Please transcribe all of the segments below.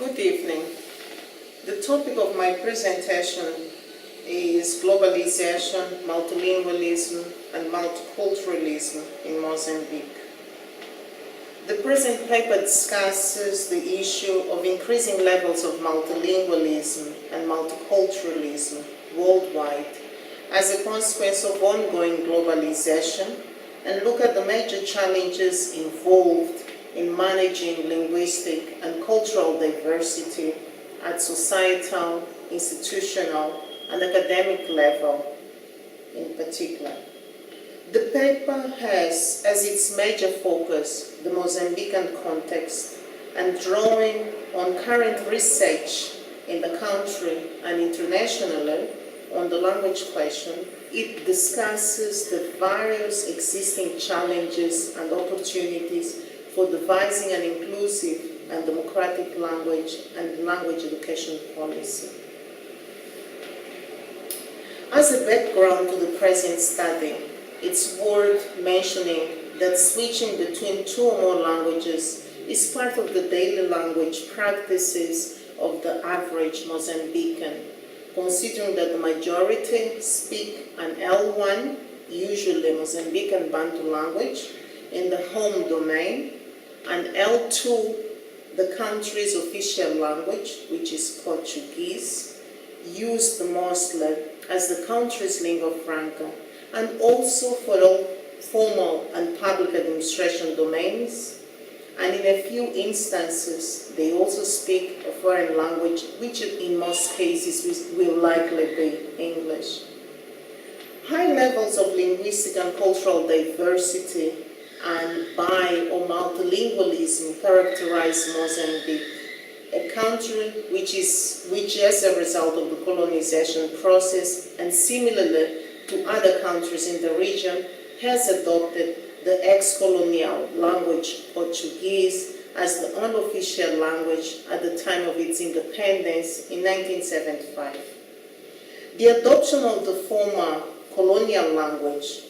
Good evening. The topic of my presentation is Globalization, Multilingualism and Multiculturalism in Mozambique. The present paper discusses the issue of increasing levels of multilingualism and multiculturalism worldwide as a consequence of ongoing globalization, and look at the major challenges involved in managing linguistic and cultural diversity at societal, institutional, and academic level in particular. The paper has as its major focus the Mozambican context, and drawing on current research in the country and internationally on the language question, it discusses the various existing challenges and opportunities for devising an inclusive and democratic language and language education policy. As a background to the present study, it's worth mentioning that switching between two or more languages is part of the daily language practices of the average Mozambican, considering that the majority speak an L1, usually Mozambican Bantu language, in the home domain, and L2, the country's official language, which is Portuguese, used mostly as the country's lingua franca, and also for all formal and public administration domains, and in a few instances, they also speak a foreign language, which in most cases will likely be English. High levels of linguistic and cultural diversity and bi- or multilingualism characterize Mozambique, a country which as a result of the colonization process and similarly to other countries in the region, has adopted the ex-colonial language Portuguese as the unofficial language at the time of its independence in 1975. The adoption of the former colonial language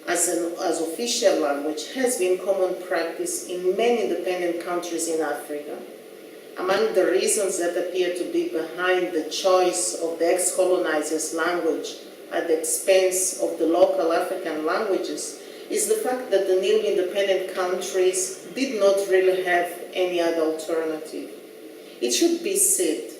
as official language has been common practice in many independent countries in Africa. Among the reasons that appear to be behind the choice of the ex-colonizers' language at the expense of the local African languages is the fact that the newly independent countries did not really have any other alternative. It should be said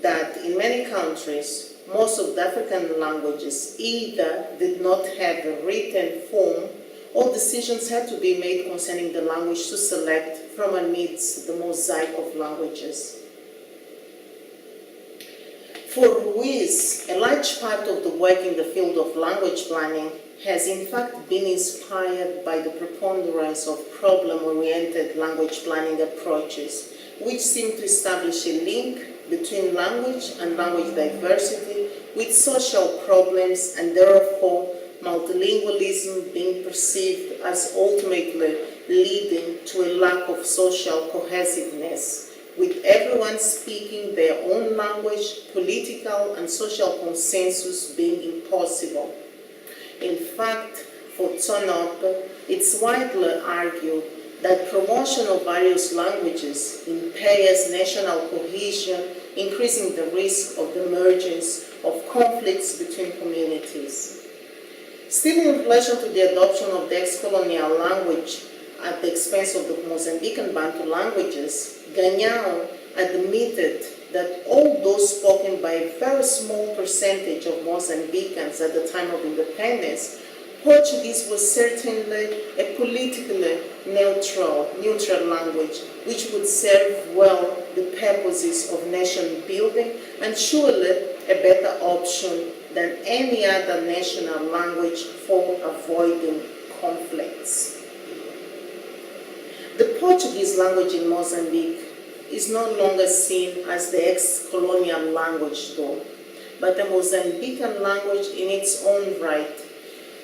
that in many countries, most of the African languages either did not have a written form or decisions had to be made concerning the language to select from amidst the mosaic of languages. For Ruiz, a large part of the work in the field of language planning has in fact been inspired by the preponderance of problem-oriented language planning approaches, which seem to establish a link between language and language diversity with social problems, and therefore multilingualism being perceived as ultimately leading to a lack of social cohesiveness, with everyone speaking their own language, political and social consensus being impossible. In fact, for Tonop, it's widely argued that promotion of various languages impairs national cohesion, increasing the risk of the emergence of conflicts between communities. Still in relation to the adoption of the ex-colonial language at the expense of the Mozambican Bantu languages, Ganyao admitted that although spoken by a very small percentage of Mozambicans at the time of independence, Portuguese was certainly a politically neutral language which would serve well the purposes of nation building and surely a better option than any other national language for avoiding conflicts. The Portuguese language in Mozambique is no longer seen as the ex-colonial language though, but a Mozambican language in its own right.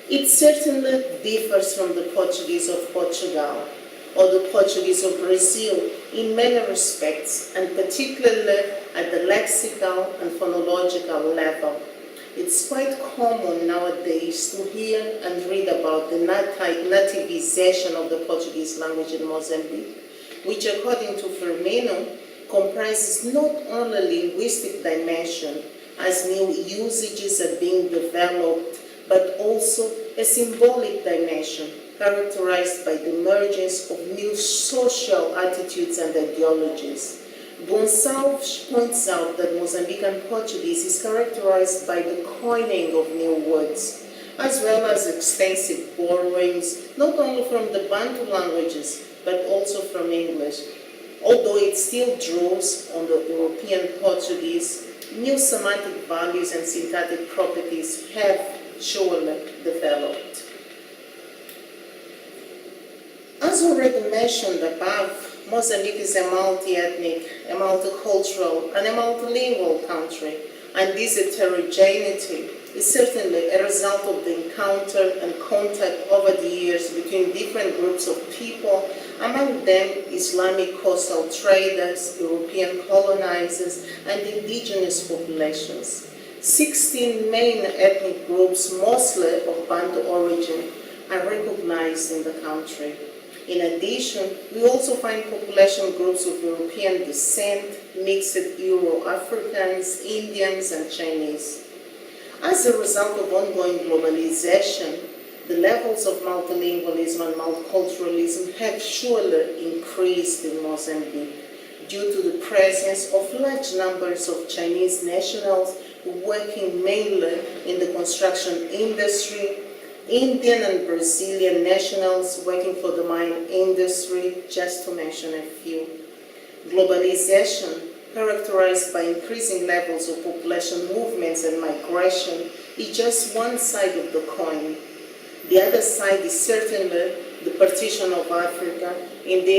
It certainly differs from the Portuguese of Portugal or the Portuguese of Brazil in many respects, and particularly at the lexical and phonological level. It's quite common nowadays to hear and read about the nativization of the Portuguese language in Mozambique, which according to Firmino comprises not only linguistic dimension, as new usages are being developed, but also a symbolic dimension characterized by the emergence of new social attitudes and ideologies. Gonçalves points out that Mozambican Portuguese is characterized by the coining of new words, as well as extensive borrowings, not only from the Bantu languages, but also from English. Although it still draws on the European Portuguese, new semantic values and syntactic properties have surely developed. As already mentioned above, Mozambique is a multi-ethnic, a multicultural, and a multilingual country, and this heterogeneity is certainly a result of the encounter and contact over the years between different groups of people, among them Islamic coastal traders, European colonizers, and indigenous populations. 16 main ethnic groups, mostly of Bantu origin, are recognized in the country. In addition, we also find population groups of European descent, mixed Euro-Africans, Indians, and Chinese. As a result of ongoing globalization, the levels of multilingualism and multiculturalism have surely increased in Mozambique due to the presence of large numbers of Chinese nationals working mainly in the construction industry, Indian and Brazilian nationals working for the mine industry, just to mention a few. Globalization, characterized by increasing levels of population movements and migration, is just one side of the coin. The other side is certainly the partition of Africa in the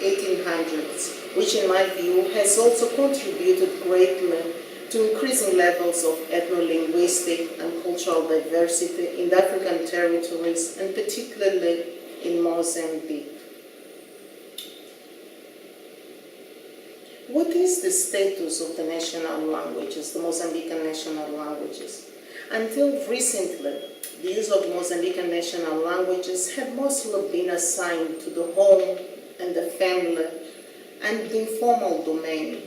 1800s, which in my view has also contributed greatly to increasing levels of ethno-linguistic and cultural diversity in the African territories, and particularly in Mozambique. What is the status of the national languages, the Mozambican national languages? Until recently, the use of Mozambican national languages had mostly been assigned to the home and the family and the informal domain.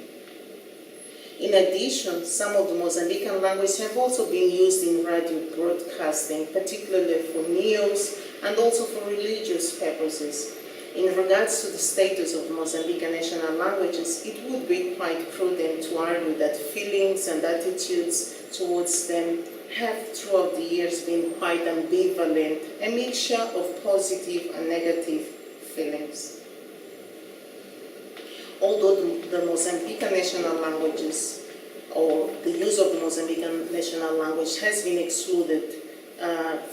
In addition, some of the Mozambican languages have also been used in radio broadcasting, particularly for news and also for religious purposes. In regards to the status of Mozambican national languages, it would be quite prudent to argue that feelings and attitudes towards them have throughout the years been quite ambivalent, a mixture of positive and negative feelings. Although the Mozambican national languages, or the use of the Mozambican national language has been excluded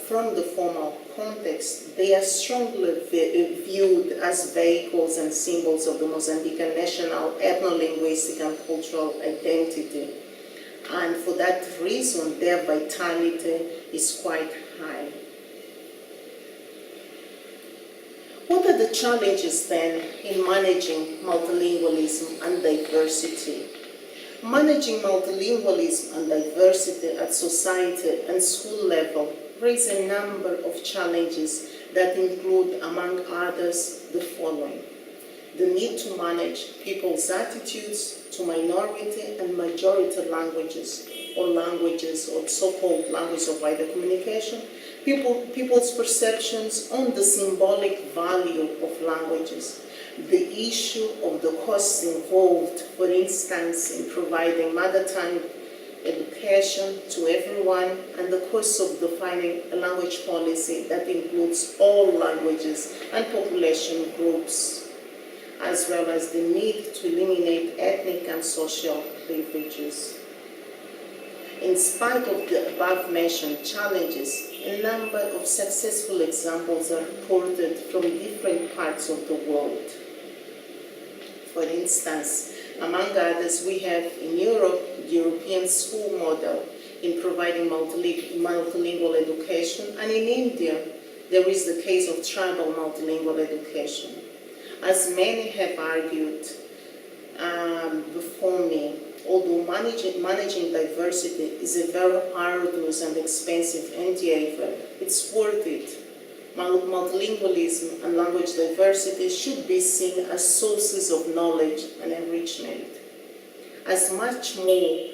from the formal context, they are strongly viewed as vehicles and symbols of the Mozambican national ethno-linguistic and cultural identity. And for that reason, their vitality is quite high. What are the challenges then in managing multilingualism and diversity? Managing multilingualism and diversity at society and school level raise a number of challenges that include, among others, the following. The need to manage people's attitudes to minority and majority languages, or so-called languages of wider communication, people's perceptions on the symbolic value of languages, the issue of the costs involved, for instance, in providing mother tongue education to everyone, and the costs of defining a language policy that includes all languages and population groups, as well as the need to eliminate ethnic and social cleavages. In spite of the above-mentioned challenges, a number of successful examples are reported from different parts of the world. For instance, among others, we have in Europe the European school model in providing multilingual education, and in India, there is the case of tribal multilingual education. As many have argued before me, although managing diversity is a very arduous and expensive endeavor, it's worth it Multilingualism and language diversity should be seen as sources of knowledge and enrichment, as much more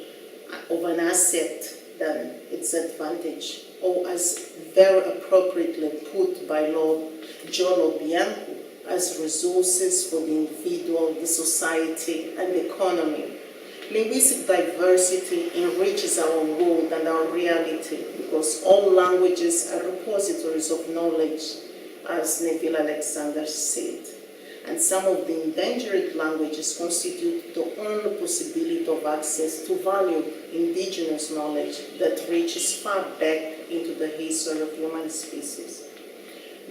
of an asset than its advantage, or as very appropriately put by Lord Giorgio Bianco, as resources for the individual, the society, and the economy. Linguistic diversity enriches our world and our reality because all languages are repositories of knowledge, as Neville Alexander said. And some of the endangered languages constitute the only possibility of access to valuable indigenous knowledge that reaches far back into the history of human species.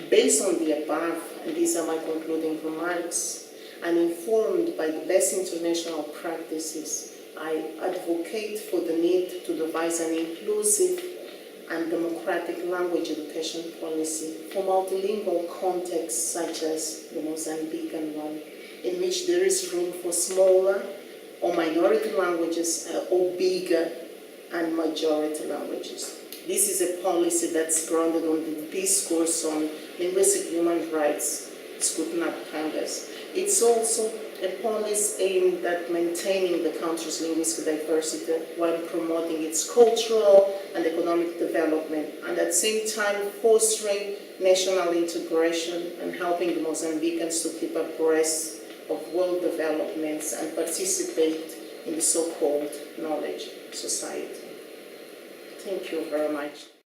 Based on the above, and these are my concluding remarks, and informed by the best international practices, I advocate for the need to devise an inclusive and democratic language education policy for multilingual contexts such as the Mozambican one, in which there is room for smaller or minority languages or bigger and majority languages. This is a policy that's grounded on the discourse on linguistic human rights, Skutna Kangas. It's also a policy aimed at maintaining the country's linguistic diversity while promoting its cultural and economic development, and at the same time fostering national integration and helping the Mozambicans to keep abreast of world developments and participate in the so-called knowledge society. Thank you very much.